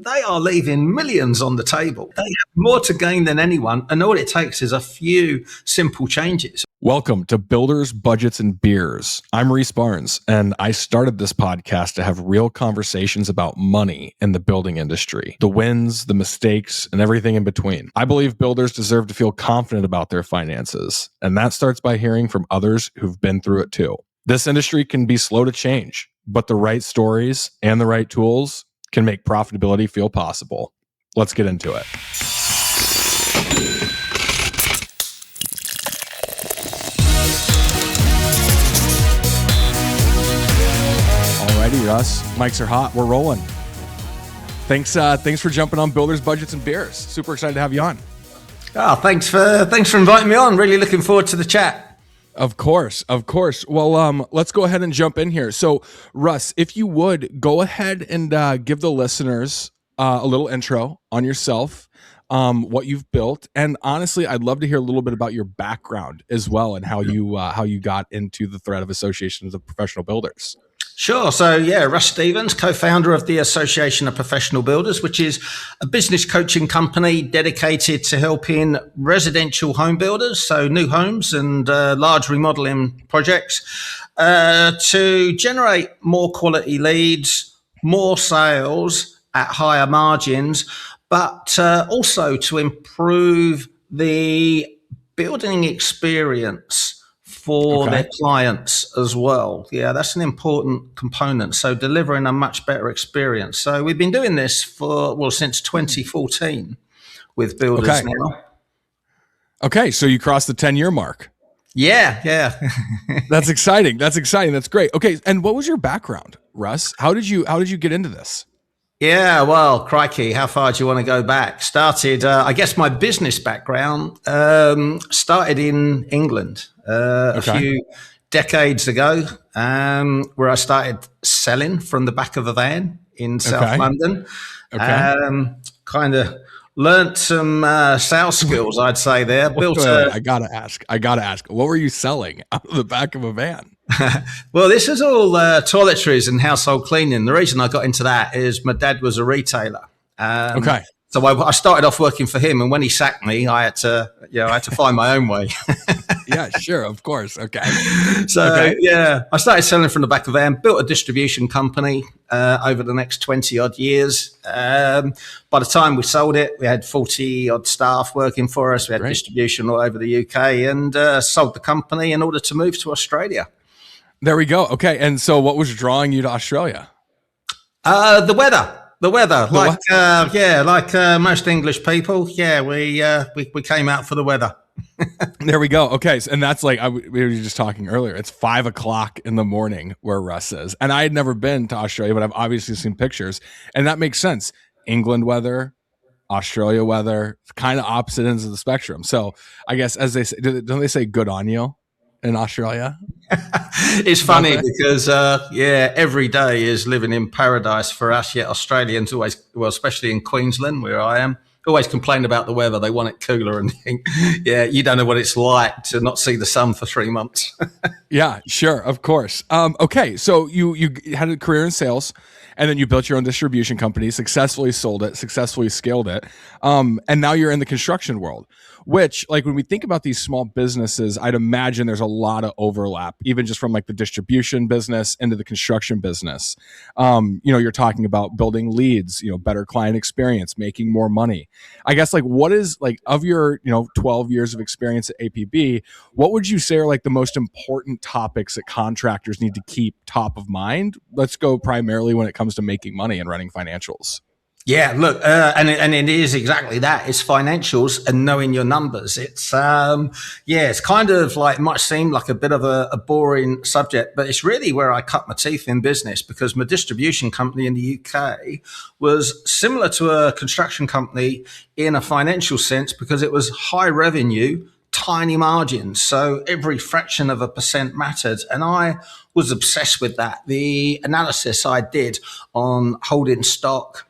They are leaving millions on the table. They have more to gain than anyone, and all it takes is a few simple changes. Welcome to Builders, Budgets, and Beers. I'm Reece Barnes, and I started this podcast to have real conversations about money in the building industry, the wins, the mistakes, and everything in between. I believe builders deserve to feel confident about their finances, and that starts by hearing from others who've been through it too. This industry can be slow to change, but the right stories and the right tools can make profitability feel possible. Let's get into it. Alrighty, Russ. Mics are hot. We're rolling. Thanks for jumping on Builders, Budgets, and Beers. Super excited to have you on. Oh, thanks for inviting me on. Really looking forward to the chat. Of course. Well, let's go ahead and jump in here. So, Russ, if you would, go ahead and give the listeners a little intro on yourself, what you've built, and honestly, I'd love to hear a little bit about your background as well and how you got into the thread of associations of professional builders. Sure. So, Russ Stephens, co-founder of the Association of Professional Builders, which is a business coaching company dedicated to helping residential home builders, so new homes and large remodeling projects, to generate more quality leads, more sales at higher margins, but also to improve the building experience for their clients as well. Yeah, that's an important component. So delivering a much better experience. So we've been doing this since 2014 with builders now. Okay, so you crossed the 10-year mark. Yeah. That's exciting. That's great. Okay, and what was your background, Russ? How did you get into this? Yeah, well, crikey, how far do you want to go back? Started, I guess my business background started in England a few decades ago, where I started selling from the back of a van in South London. Kind of learnt some sales skills, I'd say there. I gotta ask, what were you selling out of the back of a van? Well, this is all toiletries and household cleaning. The reason I got into that is my dad was a retailer. So I started off working for him, and when he sacked me, I had to find my own way. Yeah, sure, of course. Okay. So I started selling from the back of a van, built a distribution company over the next 20 odd years. By the time we sold it, we had 40 odd staff working for us. We had distribution all over the UK, and sold the company in order to move to Australia. There we go. Okay. And so what was drawing you to Australia? The weather. Like most English people. Yeah, we came out for the weather. There we go. Okay. And that's like, we were just talking earlier. It's 5 o'clock in the morning where Russ is. And I had never been to Australia, but I've obviously seen pictures. And that makes sense. England weather, Australia weather, kind of opposite ends of the spectrum. So I guess, as they say, don't they say good on you in Australia? It's funny because every day is living in paradise for us, yet Australians always, well, especially in Queensland where I am, always complain about the weather. They want it cooler and think, you don't know what it's like to not see the sun for 3 months. Yeah, sure, of course. Okay, so you had a career in sales, and then you built your own distribution company, successfully sold it, successfully scaled it, and now you're in the construction world, which, like, when we think about these small businesses, I'd imagine there's a lot of overlap, even just from like the distribution business into the construction business. You're talking about building leads, better client experience, making more money. I guess, like, what is, like, of your 12 years of experience at APB, what would you say are like the most important topics that contractors need to keep top of mind? Let's go primarily when it comes to making money and running financials. Yeah, look, and it is exactly that. It's financials and knowing your numbers. It's it's kind of like, might seem like a bit of a boring subject, but it's really where I cut my teeth in business, because my distribution company in the UK was similar to a construction company in a financial sense, because it was high revenue, tiny margins. So every fraction of a percent mattered. And I was obsessed with that. The analysis I did on holding stock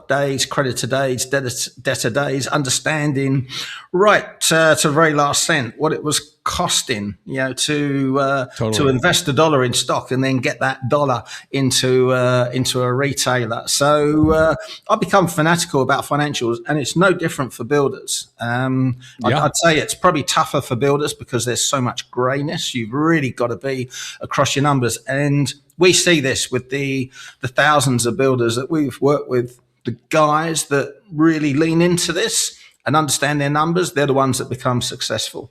days, creditor days, debtor days, understanding right to the very last cent what it was costing, to Totally. invest a dollar in stock and then get that dollar into a retailer. So I become fanatical about financials, and it's no different for builders. Yeah. I'd say it's probably tougher for builders because there's so much grayness. You've really got to be across your numbers, and we see this with the thousands of builders that we've worked with. The guys that really lean into this and understand their numbers, they're the ones that become successful.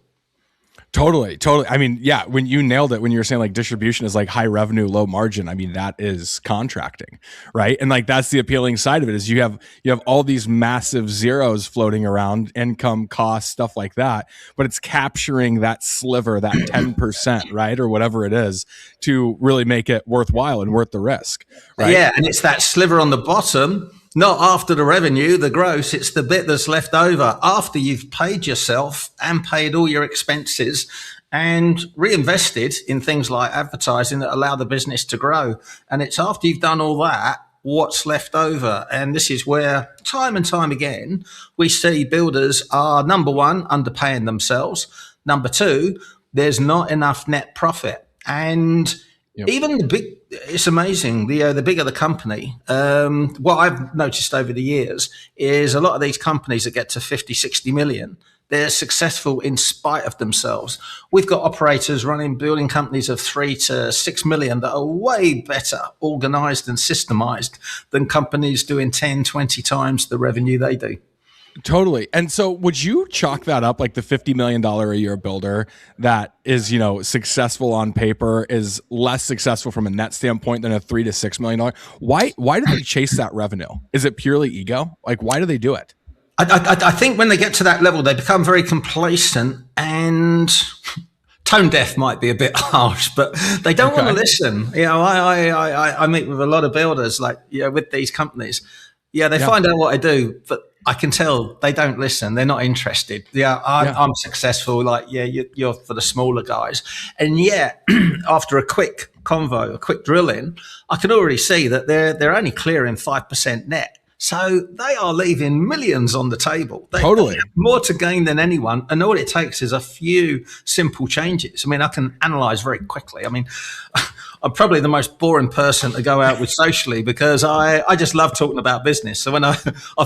Totally. I mean, yeah, when you nailed it, when you were saying like distribution is like high revenue, low margin, I mean, that is contracting, right? And like that's the appealing side of it is you have all these massive zeros floating around, income, cost, stuff like that, but it's capturing that sliver, that 10%, right? Or whatever it is to really make it worthwhile and worth the risk, right? Yeah, and it's that sliver on the bottom. Not after the revenue, the gross, it's the bit that's left over after you've paid yourself and paid all your expenses and reinvested in things like advertising that allow the business to grow. And it's after you've done all that, what's left over. And this is where time and time again, we see builders are, number one, underpaying themselves. Number two, there's not enough net profit. And even the big, it's amazing. The bigger the company, what I've noticed over the years is a lot of these companies that get to 50, 60 million, they're successful in spite of themselves. We've got operators running building companies of 3 to 6 million that are way better organized and systemized than companies doing 10, 20 times the revenue they do. Totally. And so would you chalk that up like the $50 million a year builder that is, successful on paper is less successful from a net standpoint than a $3 to $6 million? Why do they chase that revenue? Is it purely ego? Like, why do they do it? I think when they get to that level, they become very complacent and tone deaf might be a bit harsh, but they don't want to listen. I meet with a lot of builders with these companies. They find out what I do, but I can tell they don't listen. They're not interested. I'm successful. You're for the smaller guys. And after a quick convo, a quick drill in, I can already see that they're only clearing 5% net. So they are leaving millions on the table. They have more to gain than anyone. And all it takes is a few simple changes. I mean, I can analyze very quickly. I mean, I'm probably the most boring person to go out with socially because I just love talking about business. So when I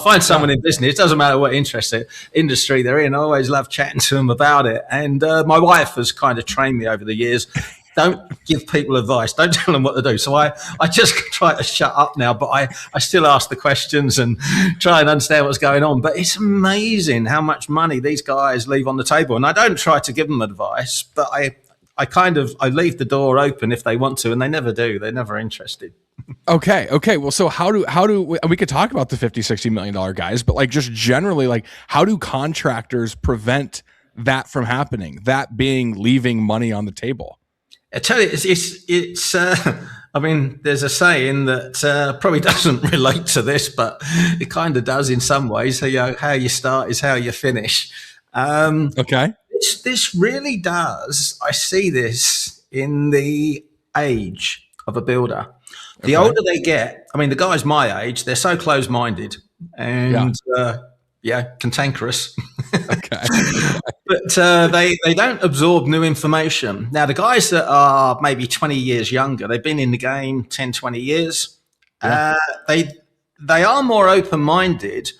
find someone in business, it doesn't matter what industry they're in, I always love chatting to them about it. And my wife has kind of trained me over the years. Don't give people advice. Don't tell them what to do. So I just try to shut up now, but I still ask the questions and try and understand what's going on. But it's amazing how much money these guys leave on the table. And I don't try to give them advice, but I leave the door open if they want to, and they never do. They're never interested. Okay. Well, so how do we could talk about the $50-60 million guys, but like just generally, like how do contractors prevent that from happening? That being leaving money on the table. I tell you, it's I mean, there's a saying that probably doesn't relate to this, but it kind of does in some ways. So, how you start is how you finish. Okay. This really does. I see this in the age of a builder. The older they get, I mean, the guys my age, they're so close-minded and cantankerous. Okay. But they don't absorb new information. Now, the guys that are maybe 20 years younger, they've been in the game 10, 20 years. They are more open-minded,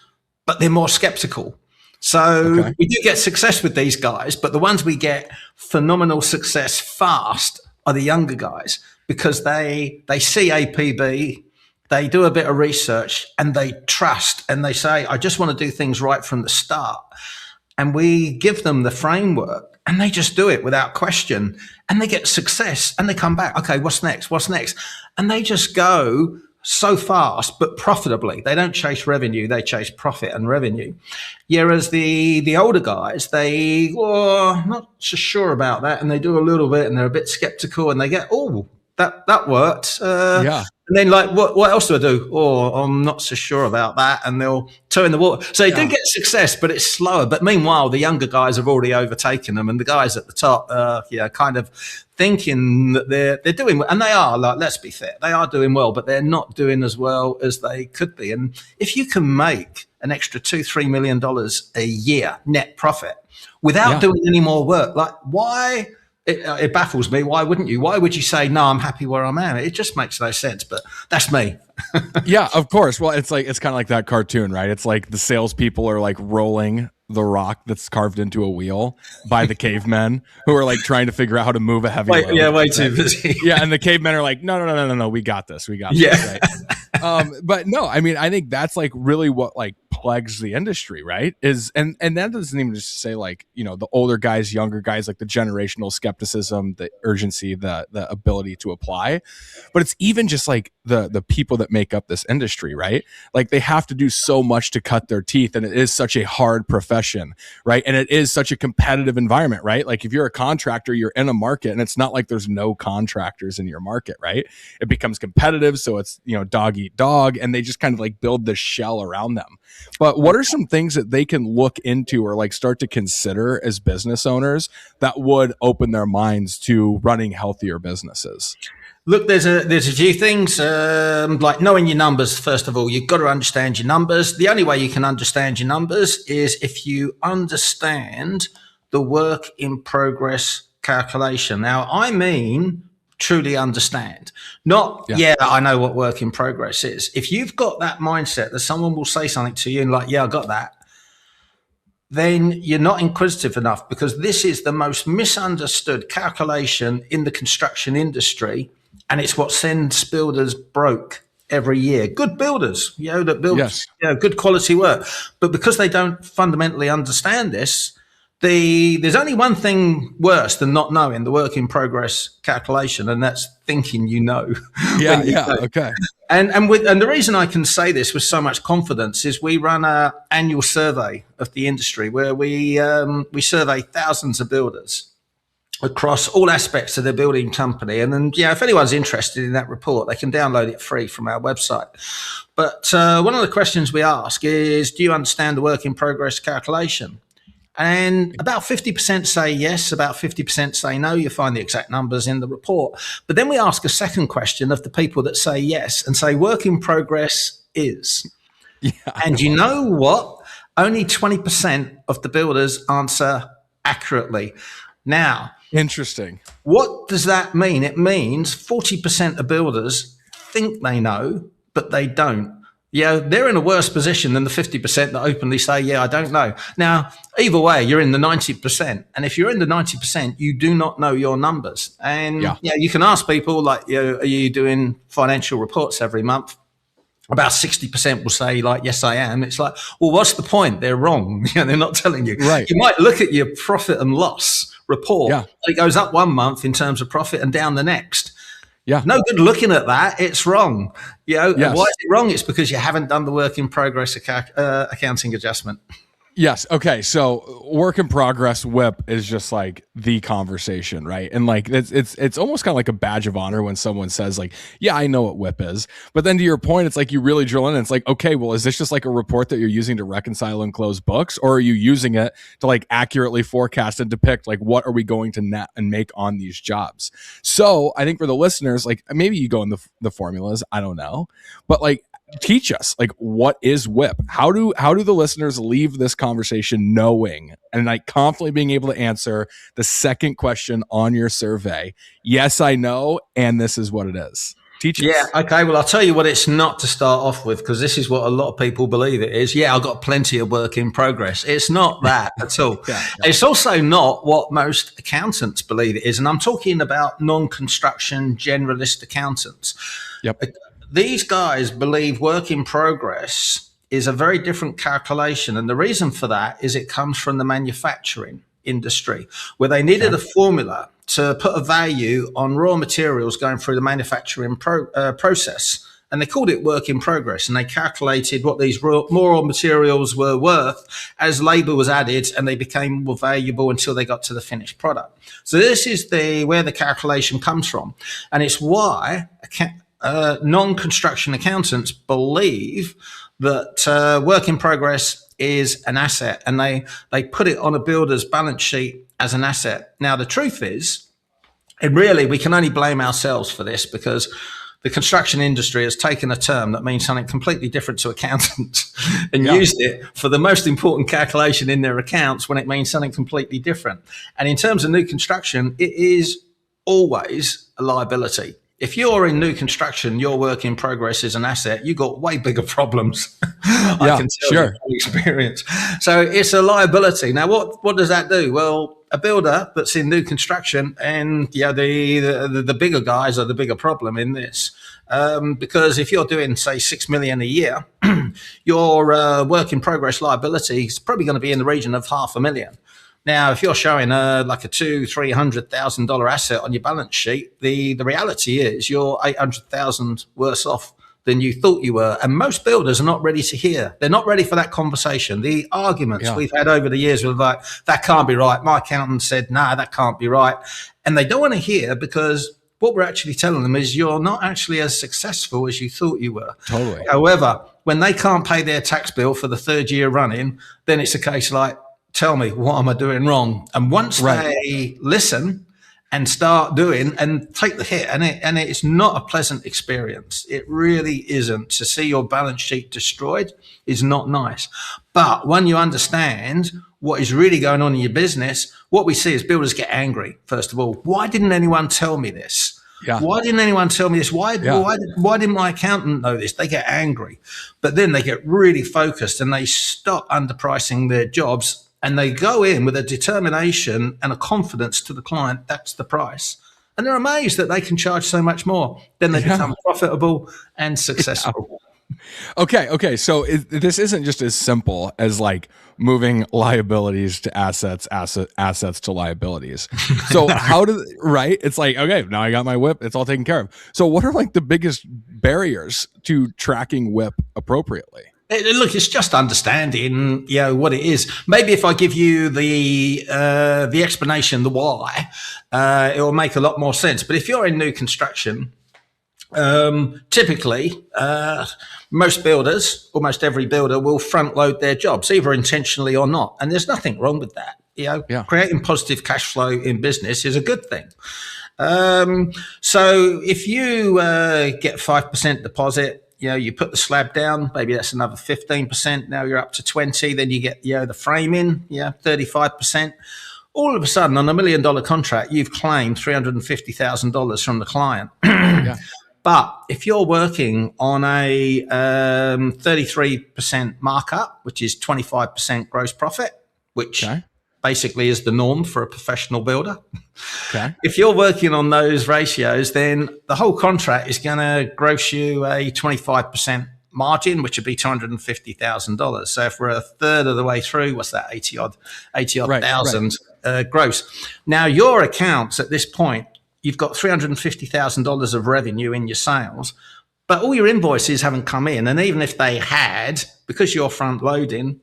but they're more skeptical. So we do get success with these guys, but the ones we get phenomenal success fast are the younger guys because they see APB, they do a bit of research and they trust and they say, I just want to do things right from the start. And we give them the framework and they just do it without question and they get success and they come back. Okay, what's next? And they just go so fast, but profitably. They don't chase revenue, they chase profit and revenue. Whereas the older guys, I'm not so sure about that. And they do a little bit and they're a bit skeptical and they get, that worked. Yeah. And then like, what else do I do? Oh, I'm not so sure about that. And they'll toe in the water. So they do Yeah. get success, but it's slower. But meanwhile, the younger guys have already overtaken them, and the guys at the top, kind of thinking that they're doing well. And they are, like, let's be fair, they are doing well, but they're not doing as well as they could be. And if you can make an extra $2-3 million a year net profit without doing any more work, like, why? It baffles me. Why wouldn't you? Why would you say, no, I'm happy where I'm at? It just makes no sense, but that's me. Yeah, of course. Well, it's kind of like that cartoon, right? It's like the salespeople are like rolling the rock that's carved into a wheel by the cavemen who are like trying to figure out how to move a heavy load. Yeah, way too busy. Yeah, and the cavemen are like, no, we got this. We got this, right? But no, I mean, I think that's like really what like plagues the industry, right? And that doesn't even just say like, the older guys, younger guys, like the generational skepticism, the urgency, the ability to apply, but it's even just like the people that make up this industry, right? Like they have to do so much to cut their teeth, and it is such a hard profession, right? And it is such a competitive environment, right? Like if you're a contractor, you're in a market, and it's not like there's no contractors in your market, right? It becomes competitive, so it's dog eat dog, and they just kind of like build this shell around them. But what are some things that they can look into or like start to consider as business owners that would open their minds to running healthier businesses? Look, there's a few things, like knowing your numbers. First of all, you've got to understand your numbers. The only way you can understand your numbers is if you understand the work in progress calculation. Now, I mean truly understand, not, I know what work in progress is. If you've got that mindset that someone will say something to you and like, yeah, I got that, then you're not inquisitive enough, because this is the most misunderstood calculation in the construction industry. And it's what sends builders broke every year. Good builders, that build good quality work. But because they don't fundamentally understand this, there's only one thing worse than not knowing the work in progress calculation, and that's thinking Okay. And the reason I can say this with so much confidence is we run an annual survey of the industry where we survey thousands of builders across all aspects of their building company. And then, if anyone's interested in that report, they can download it free from our website. But one of the questions we ask is, do you understand the work in progress calculation? And about 50% say yes, about 50% say no. You find the exact numbers in the report. But then we ask a second question of the people that say yes and say work in progress is. And you know what? Only 20% of the builders answer accurately. Now, interesting. What does that mean? It means 40% of builders think they know, but they don't. They're in a worse position than the 50% that openly say, I don't know. Now, either way, you're in the 90%. And if you're in the 90%, you do not know your numbers. And you can ask people like, are you doing financial reports every month? About 60% will say like, yes, I am. It's like, well, what's the point? They're wrong. They're not telling you. Right. You might look at your profit and loss report. Yeah. It goes up one month in terms of profit and down the next. Yeah. No good looking at that. It's wrong. Yes. Why is it wrong? It's because you haven't done the work in progress accounting adjustment. Yes. Okay. So work in progress WIP is just like the conversation, right? And like it's almost kind of like a badge of honor when someone says like, yeah, I know what WIP is. But then to your point, it's like you really drill in and it's like, okay, well, is this just like a report that you're using to reconcile and close books, or are you using it to like accurately forecast and depict like what are we going to net and make on these jobs? So I think for the listeners, like maybe you go in the formulas, I don't know, but like teach us like what is WIP? How do the listeners leave this conversation knowing and like confidently being able to answer the second question on your survey? Yes, I know, and this is what it is. Teach us. Yeah, okay. Well, I'll tell you what it's not to start off with, because this is what a lot of people believe it is. I've got plenty of work in progress. It's not that at all. It's also not what most accountants believe it is. And I'm talking about non-construction generalist accountants. Yep. These guys believe work in progress is a very different calculation. And the reason for that is it comes from the manufacturing industry, where they needed a formula to put a value on raw materials going through the manufacturing process. and they called it work in progress. And they calculated what these raw materials were worth as labor was added, and they became more valuable until they got to the finished product. So this is where the calculation comes from. And it's why non-construction accountants believe that work in progress is an asset, and they put it on a builder's balance sheet as an asset. Now, the truth is, and really, we can only blame ourselves for this, because the construction industry has taken a term that means something completely different to accountants and used it for the most important calculation in their accounts when it means something completely different. And in terms of new construction, it is always a liability. If you're in new construction, your work in progress is an asset, you've got way bigger problems. I can tell you from experience. So it's a liability. Now, what does that do? Well, a builder that's in new construction, and the bigger guys are the bigger problem in this, because if you're doing, say, 6 million a year, your work in progress liability is probably going to be in the region of $500,000. Now, if you're showing like a $200,000-$300,000 asset on your balance sheet, the reality is you're $800,000 worse off than you thought you were. And most builders are not ready to hear. They're not ready for that conversation. The arguments we've had over the years were like, that can't be right. My accountant said, nah, that can't be right. And they don't want to hear, because what we're actually telling them is you're not actually as successful as you thought you were. Totally. However, when they can't pay their tax bill for the third year running, then it's a case like, tell me, what am I doing wrong? And once they listen and start doing and take the hit, and it's not a pleasant experience. It really isn't. To see your balance sheet destroyed is not nice. But when you understand what is really going on in your business, what we see is builders get angry. First of all, why didn't anyone tell me this? Why didn't anyone tell me this? Why didn't my accountant know this? They get angry. But then they get really focused and they stop underpricing their jobs. And they go in with a determination and a confidence to the client, that's the price. And they're amazed that they can charge so much more. Then they become profitable and successful. Okay. So this isn't just as simple as like moving liabilities to assets to liabilities. So it's like, okay, now I got my WIP, it's all taken care of. So what are like the biggest barriers to tracking WIP appropriately? Look, it's just understanding, what it is. Maybe if I give you the explanation, the why, it will make a lot more sense. But if you're in new construction, typically, most builders, almost every builder, will front load their jobs, either intentionally or not. And there's nothing wrong with that. Creating positive cash flow in business is a good thing. So if you get 5% deposit, you put the slab down, maybe that's another 15%. Now you're up to 20. Then you get, the framing, 35%. All of a sudden, on $1 million contract, you've claimed $350,000 from the client. But if you're working on a 33% markup, which is 25% gross profit, which basically is the norm for a professional builder. If you're working on those ratios, then the whole contract is going to gross you a 25% margin, which would be $250,000. So if we're a third of the way through, what's that, 80 odd thousand gross. Now your accounts at this point, you've got $350,000 of revenue in your sales, but all your invoices haven't come in. And even if they had, because you're front loading,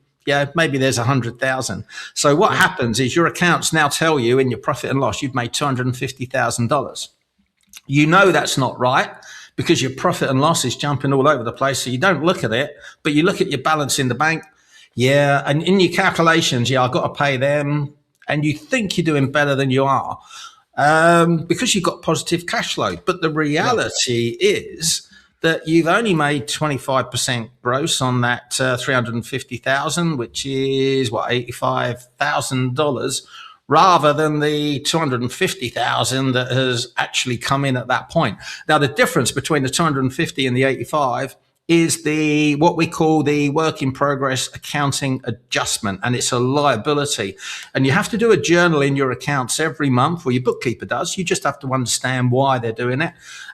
maybe there's 100,000. So what happens is your accounts now tell you in your profit and loss, you've made $250,000. You know that's not right, because your profit and loss is jumping all over the place. So you don't look at it, but you look at your balance in the bank. And in your calculations, I've got to pay them. And you think you're doing better than you are, because you've got positive cash flow. But the reality is that you've only made 25% gross on that 350,000, which is $85,000, rather than the 250,000 that has actually come in at that point. Now, the difference between the 250 and the 85 is what we call the work in progress accounting adjustment, and it's a liability. And you have to do a journal in your accounts every month, or your bookkeeper does. You just have to understand why they're doing it.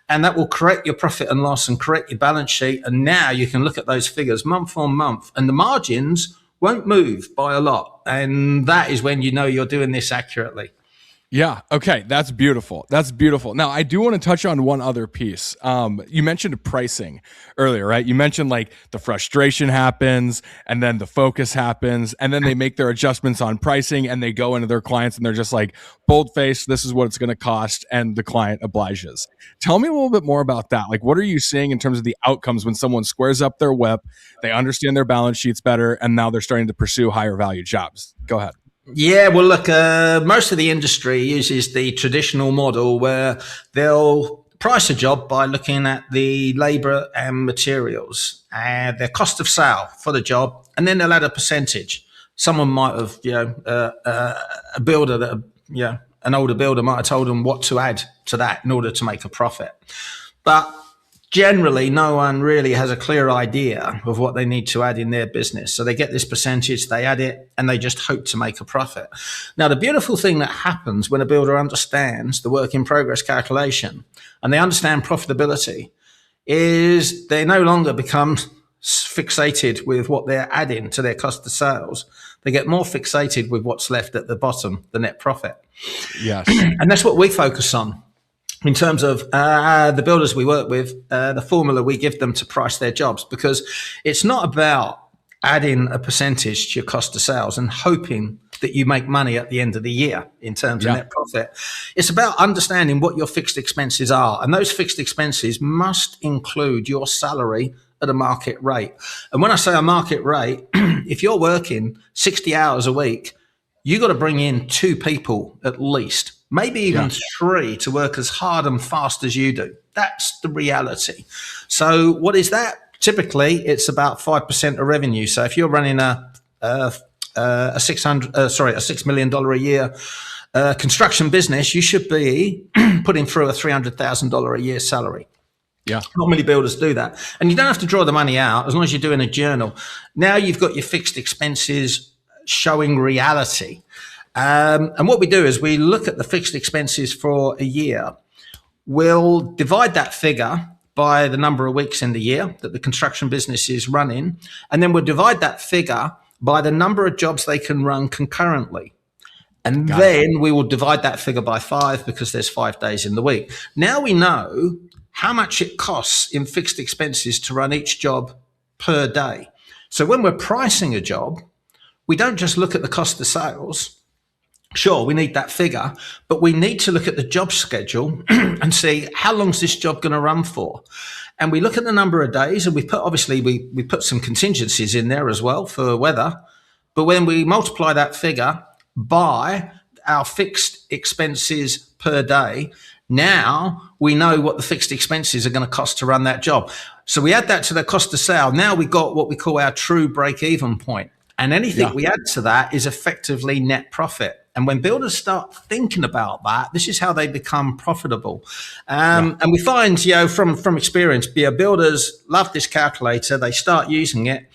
And that will correct your profit and loss and correct your balance sheet. And now you can look at those figures month on month, and the margins won't move by a lot. And that is when you know you're doing this accurately. Yeah. Okay. That's beautiful. That's beautiful. Now, I do want to touch on one other piece. You mentioned pricing earlier, right? You mentioned like the frustration happens and then the focus happens and then they make their adjustments on pricing and they go into their clients and they're just like bold face, this is what it's going to cost. And the client obliges. Tell me a little bit more about that. Like, what are you seeing in terms of the outcomes when someone squares up their whip, they understand their balance sheets better, and now they're starting to pursue higher value jobs? Go ahead. Yeah, well, look, most of the industry uses the traditional model where they'll price a job by looking at the labor and materials and their cost of sale for the job, and then they'll add a percentage. Someone might have, a builder that, an older builder might have told them what to add to that in order to make a profit. But generally, no one really has a clear idea of what they need to add in their business. So they get this percentage, they add it, and they just hope to make a profit. Now, the beautiful thing that happens when a builder understands the work in progress calculation and they understand profitability is they no longer become fixated with what they're adding to their cost of sales. They get more fixated with what's left at the bottom, the net profit. Yes. And that's what we focus on. In terms of the builders we work with, the formula we give them to price their jobs, because it's not about adding a percentage to your cost of sales and hoping that you make money at the end of the year in terms of net profit. It's about understanding what your fixed expenses are. And those fixed expenses must include your salary at a market rate. And when I say a market rate, if you're working 60 hours a week, you got to bring in 2 people at least, maybe even 3 to work as hard and fast as you do. That's the reality. So what is that? Typically, it's about 5% of revenue. So if you're running a $6 million a year construction business, you should be putting through a $300,000 a year salary. Yeah. Not many builders do that. And you don't have to draw the money out as long as you're doing a journal. Now you've got your fixed expenses showing reality. And what we do is we look at the fixed expenses for a year. We'll divide that figure by the number of weeks in the year that the construction business is running. And then we'll divide that figure by the number of jobs they can run concurrently. And then we will divide that figure by 5 because there's 5 days in the week. Now we know how much it costs in fixed expenses to run each job per day. So when we're pricing a job, we don't just look at the cost of sales. Sure, we need that figure, but we need to look at the job schedule and see how long is this job going to run for. And we look at the number of days, and we put some contingencies in there as well for weather. But when we multiply that figure by our fixed expenses per day, now we know what the fixed expenses are going to cost to run that job. So we add that to the cost of sale. Now we got what we call our true break-even point. And anything we add to that is effectively net profit. And when builders start thinking about that, this is how they become profitable. And we find, from experience, builders love this calculator. They start using it.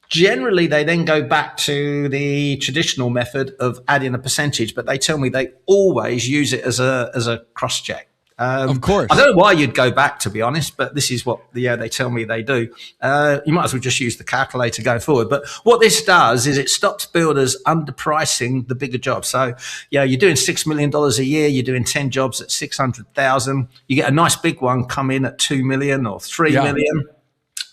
Generally, they then go back to the traditional method of adding a percentage, but they tell me they always use it as a cross-check. Of course. I don't know why you'd go back, to be honest, but this is what they tell me they do. You might as well just use the calculator going forward. But what this does is it stops builders underpricing the bigger jobs. So, you're doing $6 million a year, you're doing 10 jobs at 600,000. You get a nice big one come in at 2 million or 3 million.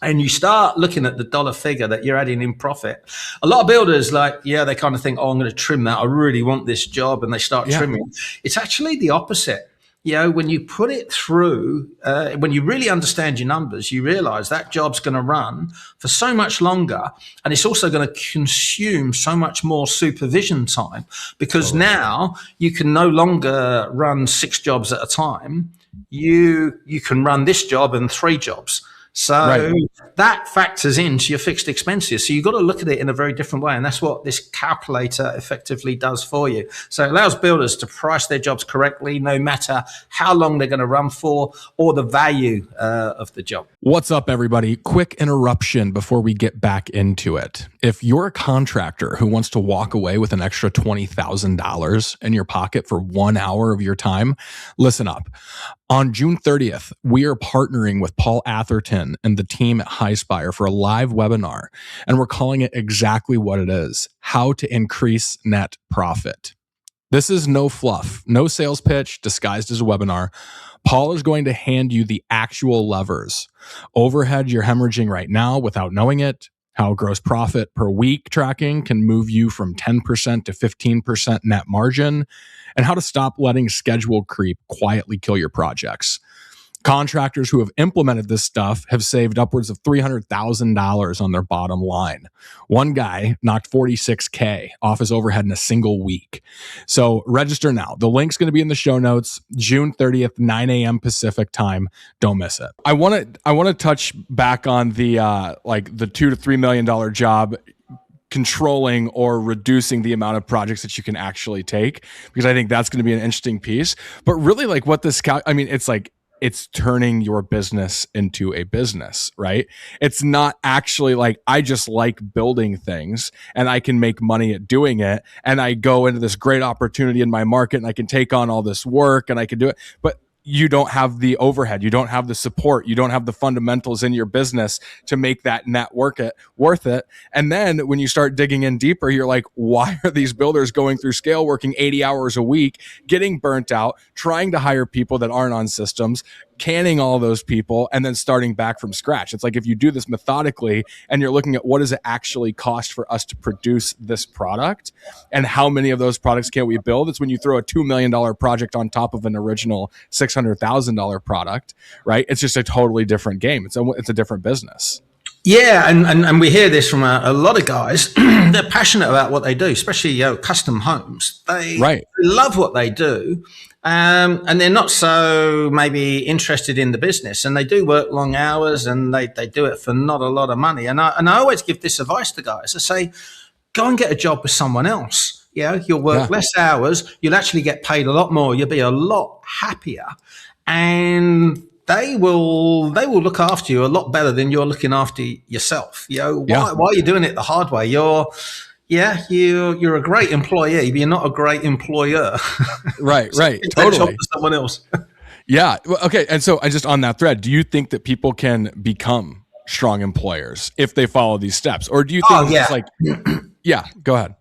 And you start looking at the dollar figure that you're adding in profit. A lot of builders they kind of think, I'm going to trim that. I really want this job. And they start trimming. It's actually the opposite. When you put it through, when you really understand your numbers, you realize that job's going to run for so much longer. And it's also going to consume so much more supervision time because now you can no longer run 6 jobs at a time. You can run this job and 3 jobs. So that factors into your fixed expenses. So you've got to look at it in a very different way. And that's what this calculator effectively does for you. So it allows builders to price their jobs correctly, no matter how long they're going to run for or the value of the job. What's up, everybody? Quick interruption before we get back into it. If you're a contractor who wants to walk away with an extra $20,000 in your pocket for 1 hour of your time, listen up. On June 30th, we are partnering with Paul Atherton and the team at Highspire for a live webinar, and we're calling it exactly what it is: how to increase net profit. This is no fluff, no sales pitch disguised as a webinar. Paul is going to hand you the actual levers. Overhead you're hemorrhaging right now without knowing it, how gross profit per week tracking can move you from 10% to 15% net margin, and how to stop letting schedule creep quietly kill your projects. Contractors who have implemented this stuff have saved upwards of $300,000 on their bottom line. One guy knocked $46K off his overhead in a single week. So register now. The link's going to be in the show notes, June 30th, 9 a.m. Pacific time. Don't miss it. I want to touch back on the like the $2 to $3 million job, controlling or reducing the amount of projects that you can actually take, because I think that's going to be an interesting piece. But really, like what this, it's like, it's turning your business into a business, right? It's not actually like, I just like building things and I can make money at doing it. And I go into this great opportunity in my market and I can take on all this work and I can do it. But you don't have the overhead, you don't have the support, you don't have the fundamentals in your business to make that net worth it. And then when you start digging in deeper, you're like, why are these builders going through scale, working 80 hours a week, getting burnt out, trying to hire people that aren't on systems, canning all those people, and then starting back from scratch? It's like, if you do this methodically and you're looking at what does it actually cost for us to produce this product and how many of those products can we build, it's when you throw a $2 million project on top of an original $600,000 product, right? It's just a totally different game. It's a different business. Yeah, and we hear this from a lot of guys. They're passionate about what they do, especially custom homes. They love what they do, and they're not so maybe interested in the business. And they do work long hours, and they do it for not a lot of money. And I always give this advice to guys. I say, go and get a job with someone else. You'll work less hours. You'll actually get paid a lot more. You'll be a lot happier, and they will look after you a lot better than you're looking after yourself. Why are you doing it the hard way? You're a great employee, but you're not a great employer. Right. Totally. For someone else. Yeah. Okay. And so, I just on that thread, do you think that people can become strong employers if they follow these steps, or do you think it's like, go ahead.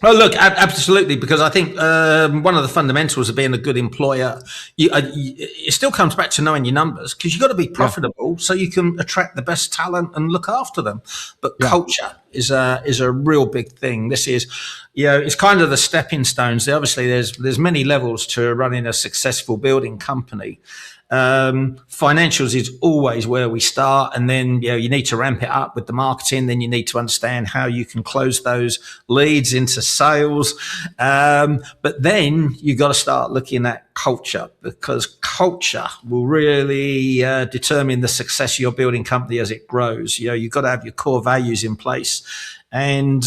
Well, look, absolutely, because I think one of the fundamentals of being a good employer, it still comes back to knowing your numbers, because you've got to be profitable so you can attract the best talent and look after them. But culture is a real big thing. This is, it's kind of the stepping stones. Obviously, there's many levels to running a successful building company. Financials is always where we start, and then you need to ramp it up with the marketing. Then you need to understand how you can close those leads into sales, but then you got to start looking at culture, because culture will really determine the success of your building company as it grows. You've got to have your core values in place. And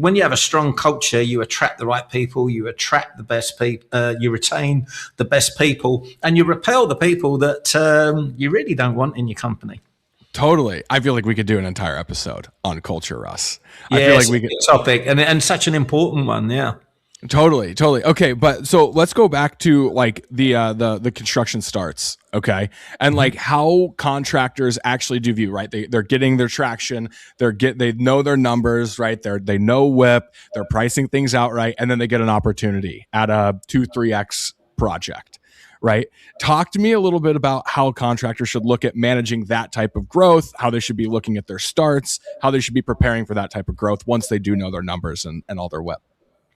when you have a strong culture, you attract the right people, you attract the best people, you retain the best people, and you repel the people that you really don't want in your company. Totally. I feel like we could do an entire episode on culture, Russ. I feel like we could. Topic and such an important one. Yeah. Totally. Okay. But so let's go back to like the construction starts. Okay. And like how contractors actually do view, right? They're getting their traction. They know their numbers, right? They know WIP, they're pricing things out right. And then they get an opportunity at a 2-3x project, right? Talk to me a little bit about how contractors should look at managing that type of growth, how they should be looking at their starts, how they should be preparing for that type of growth once they do know their numbers and all their WIP.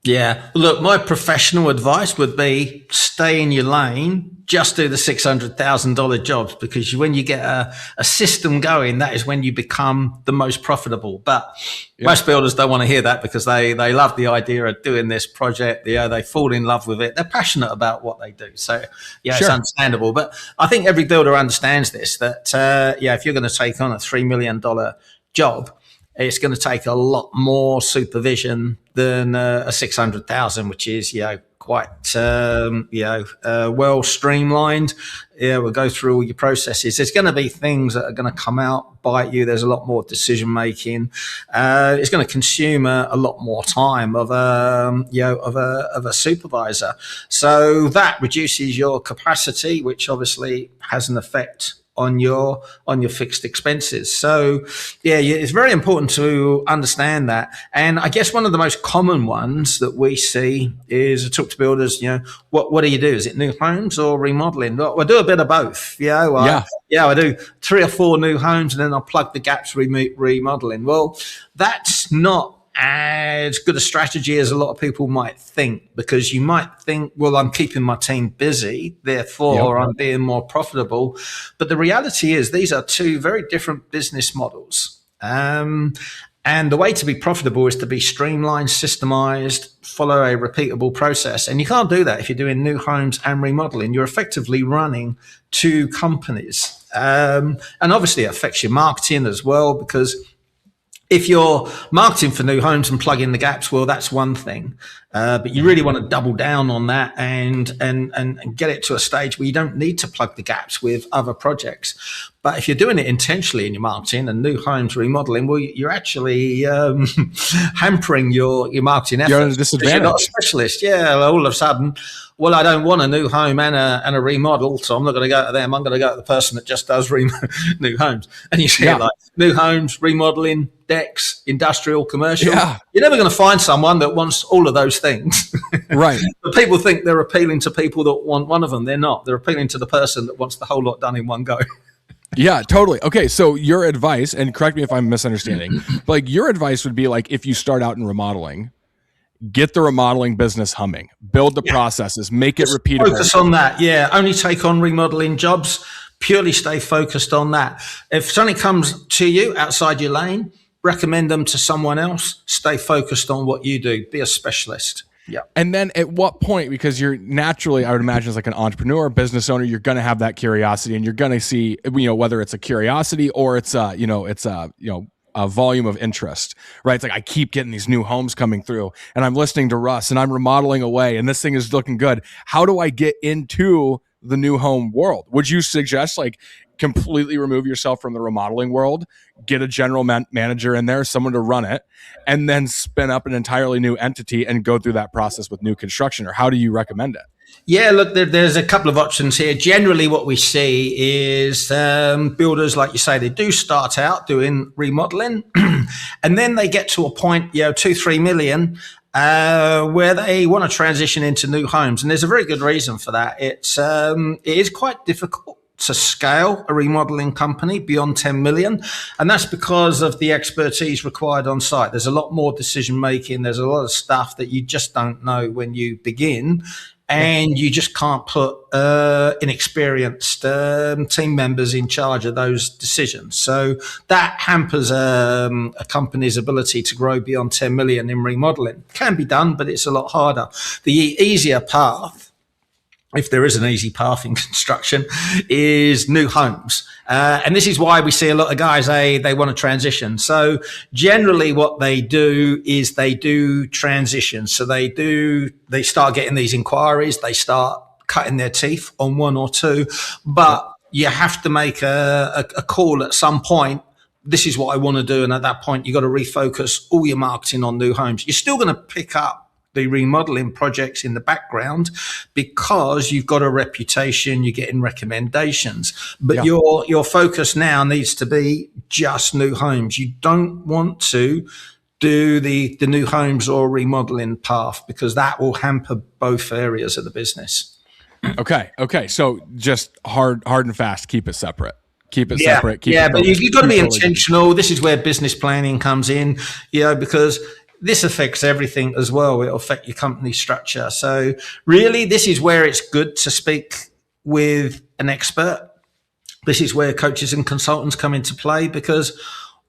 Yeah. Look, my professional advice would be stay in your lane, just do the $600,000 jobs, because when you get a system going, that is when you become the most profitable. But most builders don't want to hear that, because they love the idea of doing this project. They fall in love with it. They're passionate about what they do. So, it's understandable. But I think every builder understands this, that, if you're going to take on a $3 million job, it's going to take a lot more supervision than a 600,000, which is quite well streamlined. We'll go through all your processes. There's going to be things that are going to come out, bite you. There's a lot more decision making. It's going to consume a lot more time of a supervisor. So that reduces your capacity, which obviously has an effect on your fixed expenses. So yeah, it's very important to understand that. And I guess one of the most common ones that we see is I talk to builders, what do you do? Is it new homes or remodeling? Well, I do a bit of both. I do 3 or 4 new homes and then I'll plug the gaps remodeling. Well, that's not as good a strategy as a lot of people might think, because you might think, well, I'm keeping my team busy, therefore I'm being more profitable. But the reality is these are 2 very different business models. And the way to be profitable is to be streamlined, systemized, follow a repeatable process. And you can't do that if you're doing new homes and remodeling. You're effectively running 2 companies. And obviously it affects your marketing as well, because if you're marketing for new homes and plug in the gaps, well, that's one thing. But you really want to double down on that and get it to a stage where you don't need to plug the gaps with other projects. But if you're doing it intentionally in your marketing and new homes remodeling, well, you're actually hampering your marketing efforts. You're at a disadvantage. You're not a specialist. Yeah, all of a sudden, well, I don't want a new home and a remodel, so I'm not going to go to them. I'm going to go to the person that just does new homes. And you see it like new homes, remodeling, decks, industrial, commercial. Yeah. You're never going to find someone that wants all of those things. Right. But people think they're appealing to people that want one of them. They're not. They're appealing to the person that wants the whole lot done in one go. Yeah, totally. Okay, so your advice, and correct me if I'm misunderstanding, but like your advice would be like, if you start out in remodeling, get the remodeling business humming, build the processes, make it repeatable. Focus on that. Yeah. Only take on remodeling jobs. Purely stay focused on that. If something comes to you outside your lane, recommend them to someone else. Stay focused on what you do. Be a specialist. Yeah. And then at what point, because you're naturally, I would imagine as like an entrepreneur, business owner, you're going to have that curiosity and you're going to see, whether it's a curiosity or it's a volume of interest, right? It's like, I keep getting these new homes coming through and I'm listening to Russ and I'm remodeling away and this thing is looking good. How do I get into the new home world? Would you suggest like completely remove yourself from the remodeling world, get a general manager in there, someone to run it, and then spin up an entirely new entity and go through that process with new construction? Or how do you recommend it? Yeah, look, there's a couple of options here. Generally, what we see is builders, like you say, they do start out doing remodeling and then they get to a point, 2-3 million, where they want to transition into new homes. And there's a very good reason for that. It is quite difficult to scale a remodeling company beyond 10 million. And that's because of the expertise required on site. There's a lot more decision making. There's a lot of stuff that you just don't know when you begin. And you just can't put inexperienced team members in charge of those decisions. So that hampers a company's ability to grow beyond 10 million in remodeling. Can be done, but it's a lot harder. The easier path, if there is an easy path in construction, is new homes. And this is why we see a lot of guys, they want to transition. So generally what they do is they do transition. So they start getting these inquiries, they start cutting their teeth on 1 or 2, but you have to make a call at some point. This is what I want to do. And at that point, you've got to refocus all your marketing on new homes. You're still going to pick up the remodeling projects in the background because you've got a reputation, you're getting recommendations, but your focus now needs to be just new homes. You don't want to do the new homes or remodeling path because that will hamper both areas of the business. Okay. So just hard and fast, keep it separate. Keep it separate. But you've got to be intentional. This is where business planning comes in, because this affects everything as well. It'll affect your company structure. So really, this is where it's good to speak with an expert. This is where coaches and consultants come into play, because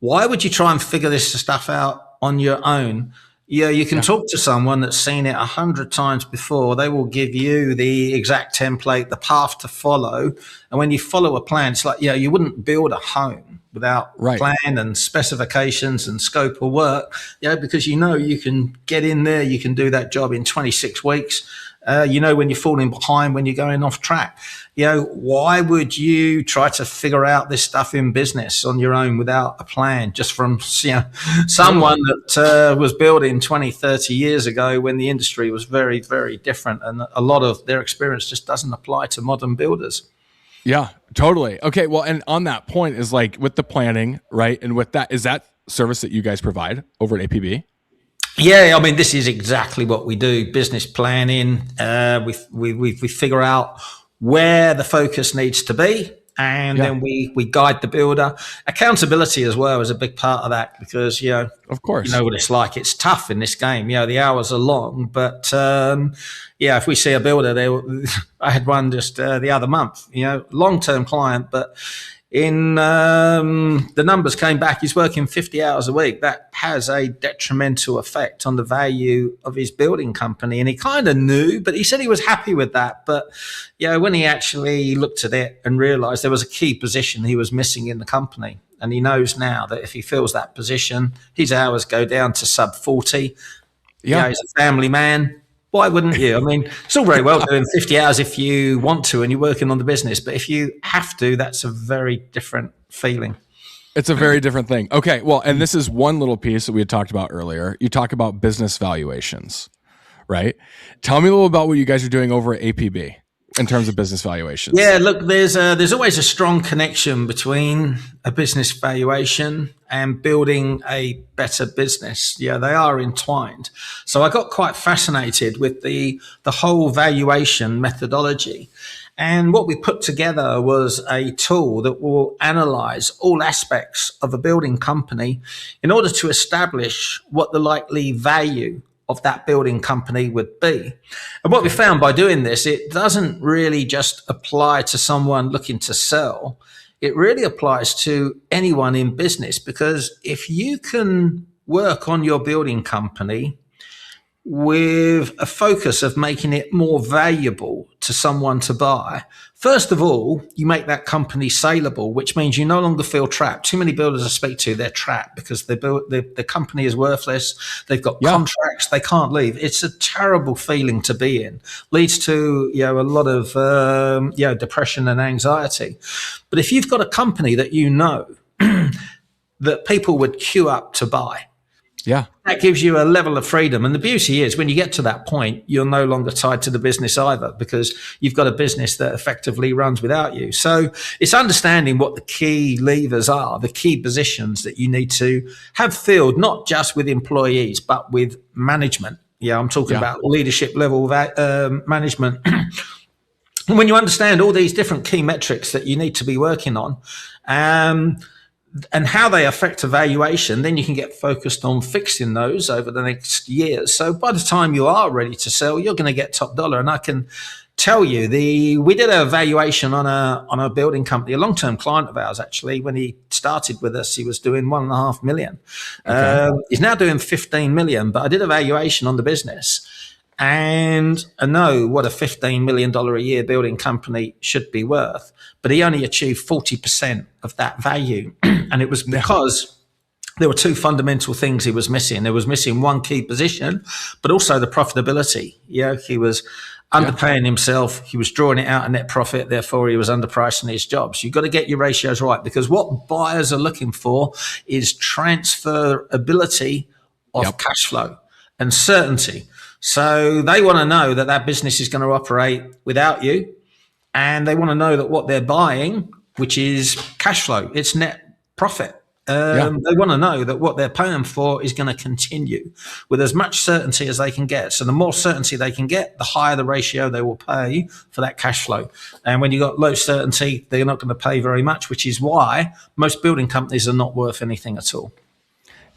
why would you try and figure this stuff out on your own? You can talk to someone that's seen it 100 times before. They will give you the exact template, the path to follow. And when you follow a plan, it's like, you wouldn't build a home without plan and specifications and scope of work, because you can get in there, you can do that job in 26 weeks. When you're falling behind, when you're going off track. Why would you try to figure out this stuff in business on your own without a plan, just from someone that was building 20, 30 years ago when the industry was very, very different, and a lot of their experience just doesn't apply to modern builders. Yeah, totally. Okay. Well, and on that point is like with the planning, right? And with that, is that service that you guys provide over at APB? Yeah, I mean, this is exactly what we do: business planning. We figure out where the focus needs to be, and Yeah, then we guide the builder. Accountability as well is a big part of that, because of you course. know what it's like. It's tough in this game. The hours are long, but yeah, if we see a builder, I had one just the other month. Long term client, but in the numbers came back, he's working 50 hours a week. That has a detrimental effect on the value of his building company, and he kind of knew, but he said he was happy with that. But when he actually looked at it and realized there was a key position he was missing in the company, and he knows now that if he fills that position, his hours go down to sub 40. Yeah. He's a family man. Why wouldn't you? I mean, it's all very well doing 50 hours if you want to and you're working on the business, but if you have to, that's a very different feeling. It's a very different thing. Okay. Well, and this is one little piece that we had talked about earlier. You talk about business valuations, right? Tell me a little about what you guys are doing over at APB in terms of business valuations. Yeah, look, there's always a strong connection between a business valuation and building a better business. Yeah, they are entwined. So I got quite fascinated with the whole valuation methodology. And what we put together was a tool that will analyze all aspects of a building company in order to establish what the likely value of that building company would be. And what we found by doing this, it doesn't really just apply to someone looking to sell. It really applies to anyone in business, because if you can work on your building company with a focus of making it more valuable to someone to buy, first of all, you make that company saleable, which means you no longer feel trapped. Too many builders I speak to, they're trapped because the company is worthless. They've got contracts, they can't leave. It's a terrible feeling to be in. Leads to a lot of depression and anxiety. But if you've got a company that that people would queue up to buy, Yeah. that gives you a level of freedom. And the beauty is, when you get to that point, you're no longer tied to the business either, because you've got a business that effectively runs without you. So it's understanding what the key levers are, the key positions that you need to have filled, not just with employees, but with management. Yeah, I'm talking about leadership level management. And when you understand all these different key metrics that you need to be working on, and how they affect evaluation, then you can get focused on fixing those over the next years. So by the time you are ready to sell, you're going to get top dollar. And I can tell you, we did a valuation on a building company, a long-term client of ours, actually. When he started with us, he was doing 1.5 million. Okay. He's now doing 15 million, but I did a valuation on the business. And I know what a $15 million a year building company should be worth, but he only achieved 40% of that value. And it was because there were two fundamental things he was missing. There was missing one key position, but also the profitability. He was underpaying himself. He was drawing it out of net profit. Therefore, he was underpricing his jobs. You've got to get your ratios right, because what buyers are looking for is transferability of cash flow and certainty. So they want to know that that business is going to operate without you, and they want to know that what they're buying, which is cash flow, it's net profit. They want to know that what they're paying for is going to continue with as much certainty as they can get. So the more certainty they can get, the higher the ratio they will pay for that cash flow. And when you've got low certainty, they're not going to pay very much, which is why most building companies are not worth anything at all.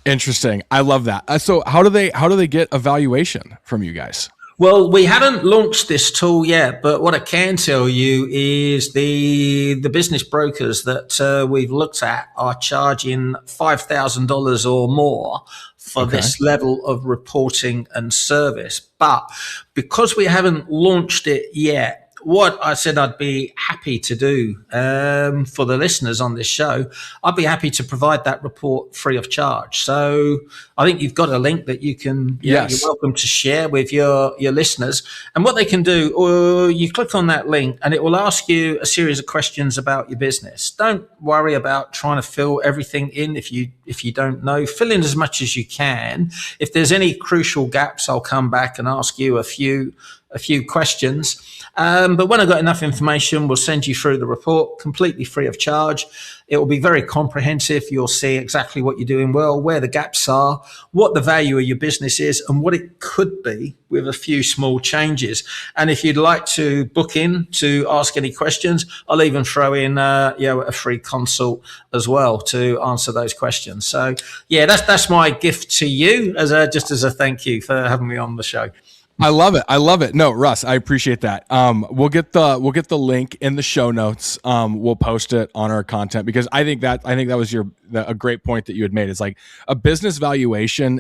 Interesting. I love that. So how do they get a valuation from you guys? Well, we haven't launched this tool yet, but what I can tell you is the business brokers that we've looked at are charging $5,000 or more for this level of reporting and service. But because we haven't launched it yet, what I said I'd be happy to do for the listeners on this show, I'd be happy to provide that report free of charge. So I think you've got a link that you can, you're welcome to share with your listeners. And what they can do, or you click on that link and it will ask you a series of questions about your business. Don't worry about trying to fill everything in if you don't know. Fill in as much as you can. If there's any crucial gaps, I'll come back and ask you a few a few questions. But when I've got enough information, we'll send you through the report completely free of charge. It will be very comprehensive. You'll see exactly what you're doing well, where the gaps are, what the value of your business is, and what it could be with a few small changes. And if you'd like to book in to ask any questions, I'll even throw in a free consult as well to answer those questions. So yeah, that's my gift to you as a thank you for having me on the show. I love it. I love it. No, Russ, I appreciate that. We'll get the link in the show notes. We'll post it on our content because I think that was a great point that you had made. It's like a business valuation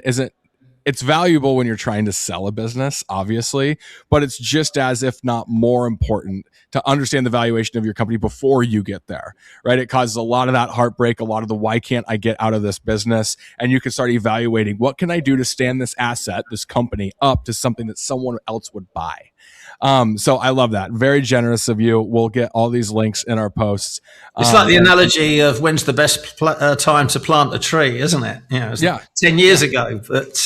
it's valuable when you're trying to sell a business, obviously, but it's just as if not more important to understand the valuation of your company before you get there, right? It causes a lot of that heartbreak, a lot of the why can't I get out of this business? And you can start evaluating what can I do to stand this asset, this company up to something that someone else would buy. So I love that. Very generous of you. We'll get all these links in our posts. It's like the analogy of when's the best time to plant a tree, isn't it? Like 10 years ago. But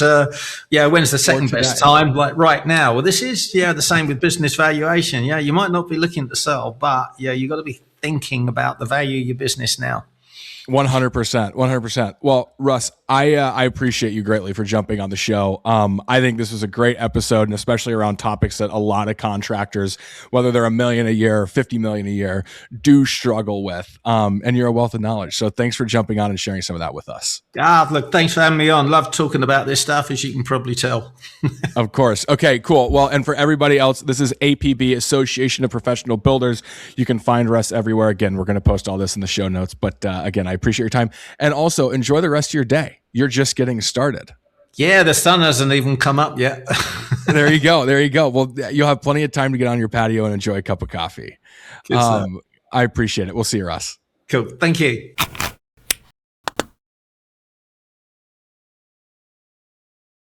when's the second best time? Like right now. Well, this is the same with business valuation. Yeah, you might not be looking to sell, but you've got to be thinking about the value of your business now. 100%. 100%. Well, Russ, I appreciate you greatly for jumping on the show. I think this was a great episode, and especially around topics that a lot of contractors, whether they're $1 million a year or $50 million a year, do struggle with. And you're a wealth of knowledge. So thanks for jumping on and sharing some of that with us. Look, thanks for having me on. Love talking about this stuff, as you can probably tell. Of course. Okay, cool. Well, and for everybody else, this is APB, Association of Professional Builders. You can find Russ everywhere. Again, we're going to post all this in the show notes. But again, I appreciate your time. And also enjoy the rest of your day. You're just getting started. Yeah, the sun hasn't even come up yet. There you go. There you go. Well, you'll have plenty of time to get on your patio and enjoy a cup of coffee. I appreciate it. We'll see you, Russ. Cool. Thank you.